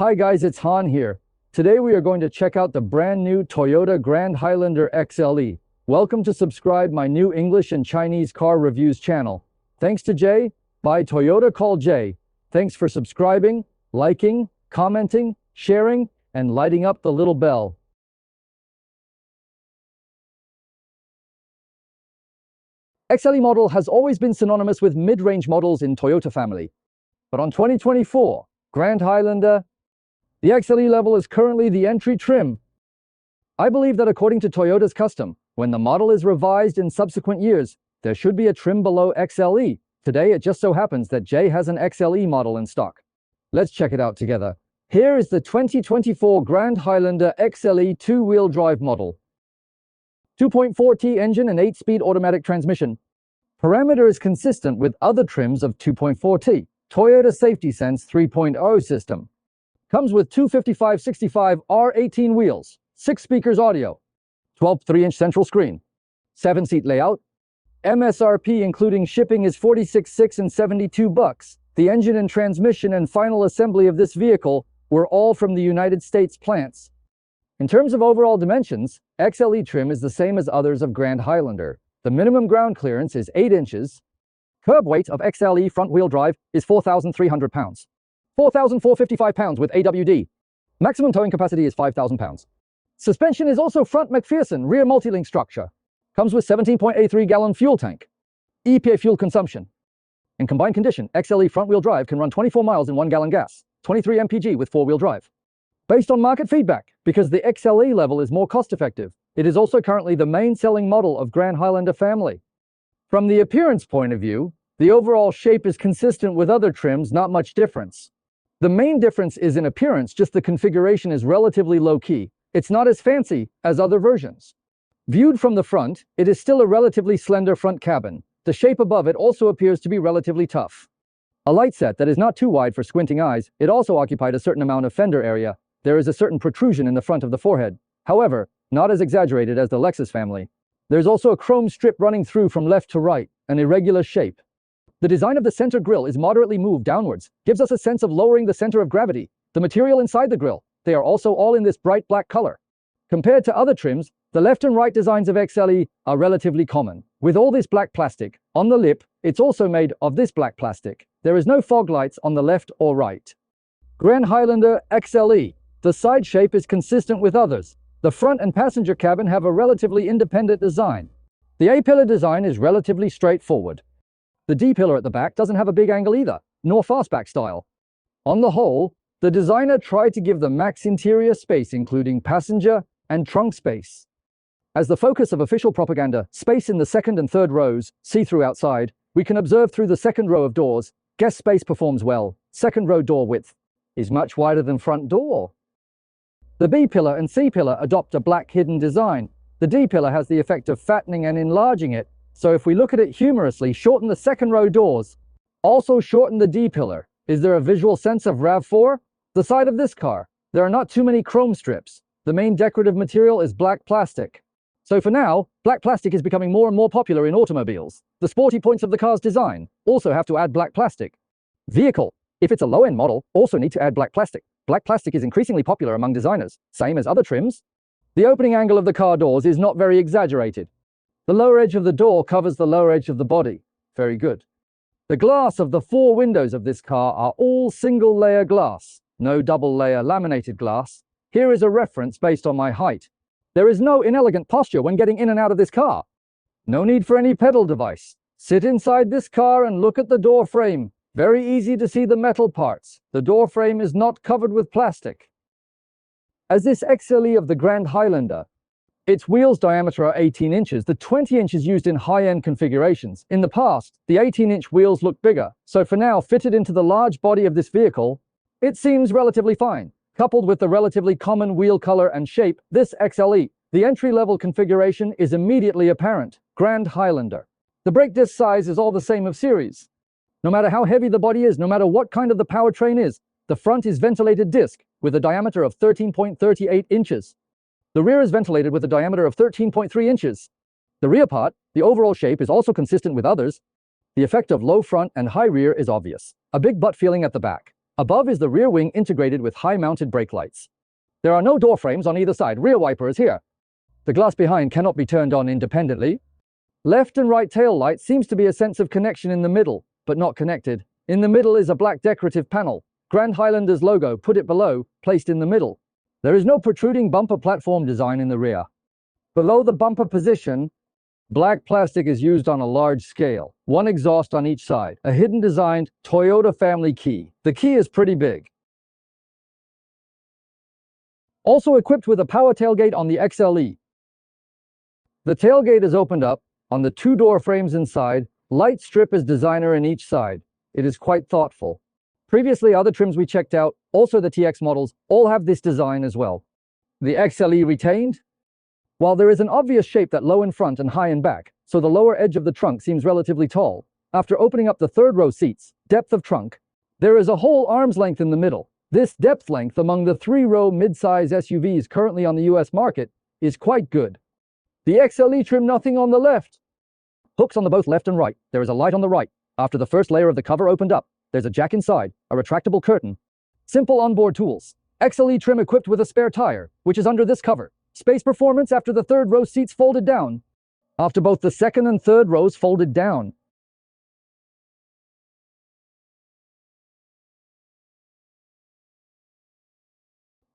Hi guys, it's Han here. Today we are going to check out the brand new Toyota Grand Highlander XLE. Welcome to subscribe my new English and Chinese car reviews channel. Thanks to Jay, by Toyota call Jay. Thanks for subscribing, liking, commenting, sharing, and lighting up the little bell. XLE model has always been synonymous with mid-range models in Toyota family. But on 2024, Grand Highlander, the XLE level is currently the entry trim. I believe that according to Toyota's custom, when the model is revised in subsequent years, there should be a trim below XLE. Today, it just so happens that Jay has an XLE model in stock. Let's check it out together. Here is the 2024 Grand Highlander XLE two-wheel drive model. 2.4T engine and 8-speed automatic transmission. Parameter is consistent with other trims of 2.4T. Toyota Safety Sense 3.0 system. Comes with two 55/65 R18 wheels, 6 speakers audio, 12 3-inch central screen, 7-seat layout. MSRP including shipping is $46,600 and $72. The engine and transmission and final assembly of this vehicle were all from the United States plants. In terms of overall dimensions, XLE trim is the same as others of Grand Highlander. The minimum ground clearance is 8 inches. Curb weight of XLE front-wheel drive is 4,300 pounds. 4,455 pounds with AWD. Maximum towing capacity is 5,000 pounds. Suspension is also front McPherson rear multi-link structure. Comes with 17.83-gallon fuel tank. EPA fuel consumption. In combined condition, XLE front-wheel drive can run 24 miles in 1-gallon gas, 23 mpg with 4-wheel drive. Based on market feedback, because the XLE level is more cost-effective, it is also currently the main selling model of Grand Highlander family. From the appearance point of view, the overall shape is consistent with other trims, not much difference. The main difference is in appearance, just the configuration is relatively low-key. It's not as fancy as other versions. Viewed from the front, it is still a relatively slender front cabin. The shape above it also appears to be relatively tough. A light set that is not too wide for squinting eyes, it also occupied a certain amount of fender area. There is a certain protrusion in the front of the forehead. However, not as exaggerated as the Lexus family. There's also a chrome strip running through from left to right, an irregular shape. The design of the center grille is moderately moved downwards, gives us a sense of lowering the center of gravity. The material inside the grille, they are also all in this bright black color. Compared to other trims, the left and right designs of XLE are relatively common. With all this black plastic, on the lip, it's also made of this black plastic. There is no fog lights on the left or right. Grand Highlander XLE. The side shape is consistent with others. The front and passenger cabin have a relatively independent design. The A-pillar design is relatively straightforward. The D-pillar at the back doesn't have a big angle either, nor fastback style. On the whole, the designer tried to give the max interior space, including passenger and trunk space. As the focus of official propaganda, space in the second and third rows, see-through outside, we can observe through the second row of doors, guest space performs well. Second row door width is much wider than front door. The B-pillar and C-pillar adopt a black hidden design. The D-pillar has the effect of fattening and enlarging it. So if we look at it humorously, shorten the second row doors. Also shorten the D-pillar. Is there a visual sense of RAV4? The side of this car, there are not too many chrome strips. The main decorative material is black plastic. So for now, black plastic is becoming more and more popular in automobiles. The sporty points of the car's design also have to add black plastic. Vehicle, if it's a low-end model, also need to add black plastic. Black plastic is increasingly popular among designers, same as other trims. The opening angle of the car doors is not very exaggerated. The lower edge of the door covers the lower edge of the body. Very good. The glass of the 4 windows of this car are all single-layer glass, no double-layer laminated glass. Here is a reference based on my height. There is no inelegant posture when getting in and out of this car. No need for any pedal device. Sit inside this car and look at the door frame. Very easy to see the metal parts. The door frame is not covered with plastic. As this XLE of the Grand Highlander, its wheels diameter are 18 inches. The 20 inches used in high-end configurations. In the past, the 18-inch wheels looked bigger, so for now, fitted into the large body of this vehicle, it seems relatively fine. Coupled with the relatively common wheel color and shape, this XLE, the entry-level configuration is immediately apparent. Grand Highlander. The brake disc size is all the same of series. No matter how heavy the body is, no matter what kind of the powertrain is, the front is ventilated disc with a diameter of 13.38 inches. The rear is ventilated with a diameter of 13.3 inches. The rear part, the overall shape, is also consistent with others. The effect of low front and high rear is obvious. A big butt feeling at the back. Above is the rear wing integrated with high-mounted brake lights. There are no door frames on either side. Rear wiper is here. The glass behind cannot be turned on independently. Left and right tail light seems to be a sense of connection in the middle, but not connected. In the middle is a black decorative panel. Grand Highlander's logo, put it below, placed in the middle. There is no protruding bumper platform design in the rear. Below the bumper position, black plastic is used on a large scale. One exhaust on each side. A hidden designed Toyota family key. The key is pretty big. Also equipped with a power tailgate on the XLE. The tailgate is opened up. On the two-door frames inside, light strip is designer in each side. It is quite thoughtful. Previously, other trims we checked out, also the TX models, all have this design as well. The XLE retained. While there is an obvious shape that low in front and high in back, so the lower edge of the trunk seems relatively tall. After opening up the third row seats, depth of trunk, there is a whole arm's length in the middle. This depth length among the three-row mid-size SUVs currently on the US market is quite good. The XLE trim, nothing on the left. Hooks on the both left and right. There is a light on the right. After the first layer of the cover opened up, there's a jack inside, a retractable curtain. Simple onboard tools. XLE trim equipped with a spare tire, which is under this cover. Space performance after the third row seats folded down. After both the second and third rows folded down.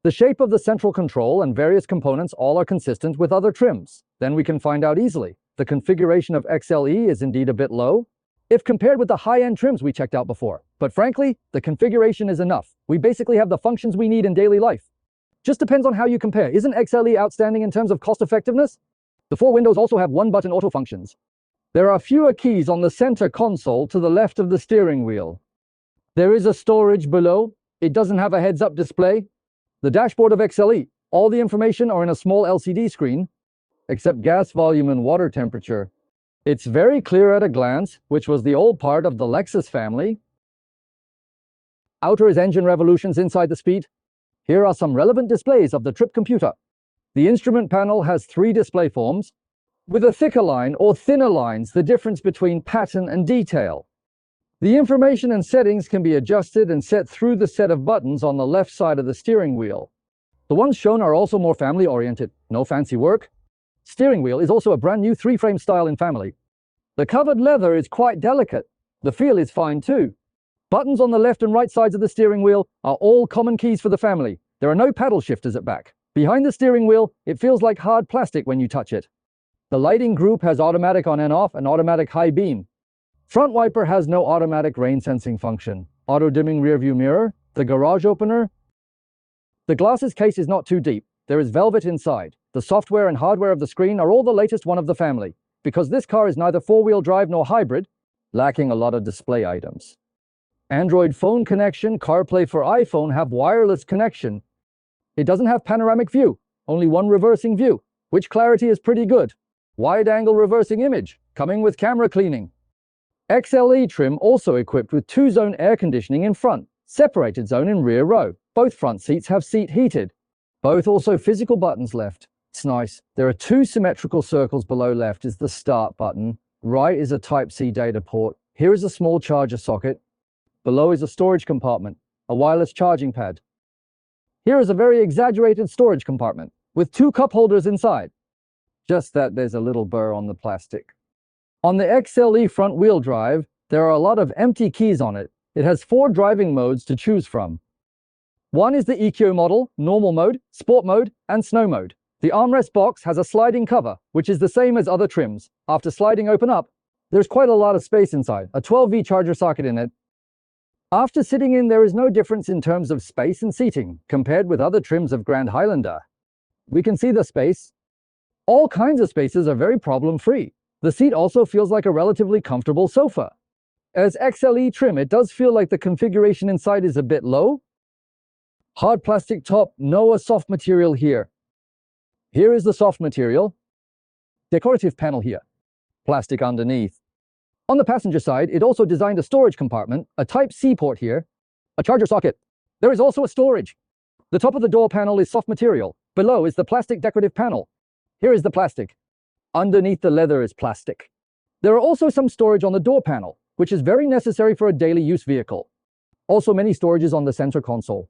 The shape of the central control and various components all are consistent with other trims. Then we can find out easily. The configuration of XLE is indeed a bit low, if compared with the high-end trims we checked out before. But frankly, the configuration is enough. We basically have the functions we need in daily life. Just depends on how you compare. Isn't XLE outstanding in terms of cost effectiveness? The four windows also have one-button auto functions. There are fewer keys on the center console to the left of the steering wheel. There is a storage below. It doesn't have a heads-up display. The dashboard of XLE, all the information are in a small LCD screen, except gas volume and water temperature. It's very clear at a glance, which was the old part of the Lexus family. Outer is engine revolutions inside the speed. Here are some relevant displays of the trip computer. The instrument panel has three display forms, with a thicker line or thinner lines, the difference between pattern and detail. The information and settings can be adjusted and set through the set of buttons on the left side of the steering wheel. The ones shown are also more family-oriented, no fancy work. Steering wheel is also a brand new three-frame style in family. The covered leather is quite delicate. The feel is fine too. Buttons on the left and right sides of the steering wheel are all common keys for the family. There are no paddle shifters at back. Behind the steering wheel, it feels like hard plastic when you touch it. The lighting group has automatic on and off and automatic high beam. Front wiper has no automatic rain sensing function. Auto dimming rearview mirror, the garage opener. The glasses case is not too deep. There is velvet inside. The software and hardware of the screen are all the latest one of the family. Because this car is neither four-wheel drive nor hybrid, lacking a lot of display items. Android phone connection, CarPlay for iPhone have wireless connection. It doesn't have panoramic view, only one reversing view, which clarity is pretty good. Wide-angle reversing image, coming with camera cleaning. XLE trim also equipped with two-zone air conditioning in front, separated zone in rear row. Both front seats have seat heated. Both also physical buttons left. It's nice. There are two symmetrical circles below. Left is the start button. Right is a Type-C data port. Here is a small charger socket. Below is a storage compartment, a wireless charging pad. Here is a very exaggerated storage compartment with two cup holders inside. Just that there's a little burr on the plastic. On the XLE front-wheel drive, there are a lot of empty keys on it. It has 4 driving modes to choose from. One is the Eco model, normal mode, sport mode, and snow mode. The armrest box has a sliding cover, which is the same as other trims. After sliding open up, there's quite a lot of space inside, a 12V charger socket in it. After sitting in, there is no difference in terms of space and seating, compared with other trims of Grand Highlander. We can see the space. All kinds of spaces are very problem-free. The seat also feels like a relatively comfortable sofa. As XLE trim, it does feel like the configuration inside is a bit low. Hard plastic top, no soft material here. Here is the soft material. Decorative panel here. Plastic underneath. On the passenger side, it also designed a storage compartment, a Type-C port here, a charger socket. There is also a storage. The top of the door panel is soft material. Below is the plastic decorative panel. Here is the plastic. Underneath the leather is plastic. There are also some storage on the door panel, which is very necessary for a daily use vehicle. Also many storages on the center console.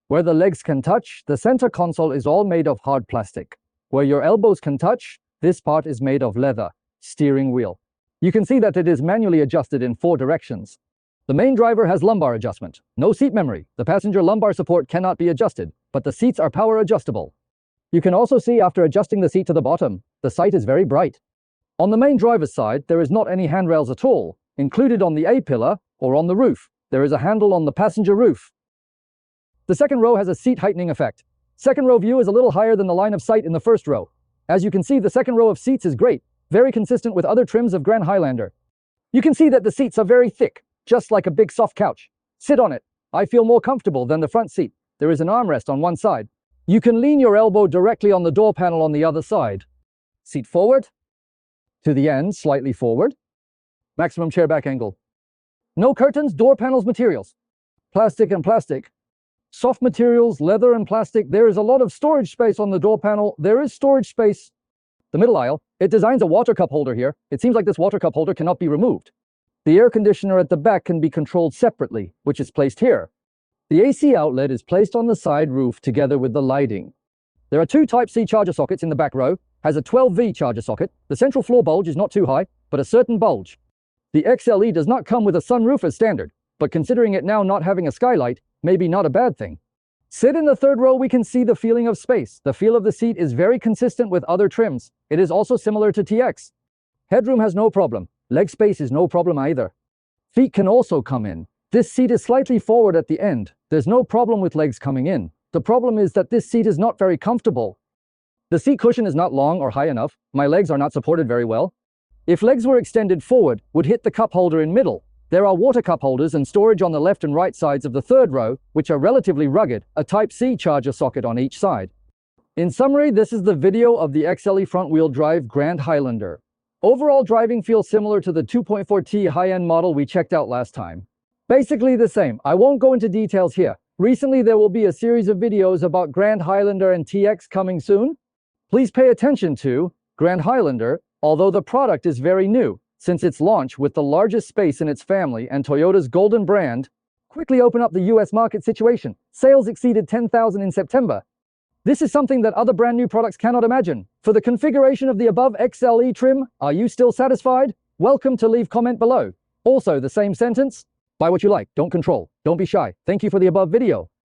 Where the legs can touch, the center console is all made of hard plastic. Where your elbows can touch, this part is made of leather, steering wheel. You can see that it is manually adjusted in 4 directions. The main driver has lumbar adjustment. No seat memory. The passenger lumbar support cannot be adjusted, but the seats are power adjustable. You can also see after adjusting the seat to the bottom, the sight is very bright. On the main driver's side, there is not any handrails at all. Included on the A-pillar or on the roof, there is a handle on the passenger roof. The second row has a seat heightening effect. Second row view is a little higher than the line of sight in the first row. As you can see, the second row of seats is great, very consistent with other trims of Grand Highlander. You can see that the seats are very thick, just like a big soft couch. Sit on it. I feel more comfortable than the front seat. There is an armrest on one side. You can lean your elbow directly on the door panel on the other side. Seat forward. To the end, slightly forward. Maximum chair back angle. No curtains, door panels, materials. Plastic and plastic. Soft materials, leather and plastic. There is a lot of storage space on the door panel. There is storage space. The middle aisle, it designs a water cup holder here. It seems like this water cup holder cannot be removed. The air conditioner at the back can be controlled separately, which is placed here. The AC outlet is placed on the side roof together with the lighting. There are 2 Type-C charger sockets in the back row, has a 12V charger socket. The central floor bulge is not too high, but a certain bulge. The XLE does not come with a sunroof as standard, but considering it now not having a skylight, maybe not a bad thing. Sit in the third row, we can see the feeling of space. The feel of the seat is very consistent with other trims. It is also similar to TX. Headroom has no problem. Leg space is no problem either. Feet can also come in. This seat is slightly forward at the end. There's no problem with legs coming in. The problem is that this seat is not very comfortable. The seat cushion is not long or high enough. My legs are not supported very well. If legs were extended forward, would hit the cup holder in middle. There are water cup holders and storage on the left and right sides of the third row, which are relatively rugged, a Type-C charger socket on each side. In summary, this is the video of the XLE front-wheel drive Grand Highlander. Overall driving feels similar to the 2.4T high-end model we checked out last time. Basically the same. I won't go into details here. Recently there will be a series of videos about Grand Highlander and TX coming soon. Please pay attention to Grand Highlander, although the product is very new, since its launch with the largest space in its family and Toyota's golden brand, quickly open up the US market situation. Sales exceeded 10,000 in September. This is something that other brand new products cannot imagine. For the configuration of the above XLE trim, are you still satisfied? Welcome to leave comment below. Also, the same sentence, buy what you like, don't control, don't be shy. Thank you for the above video.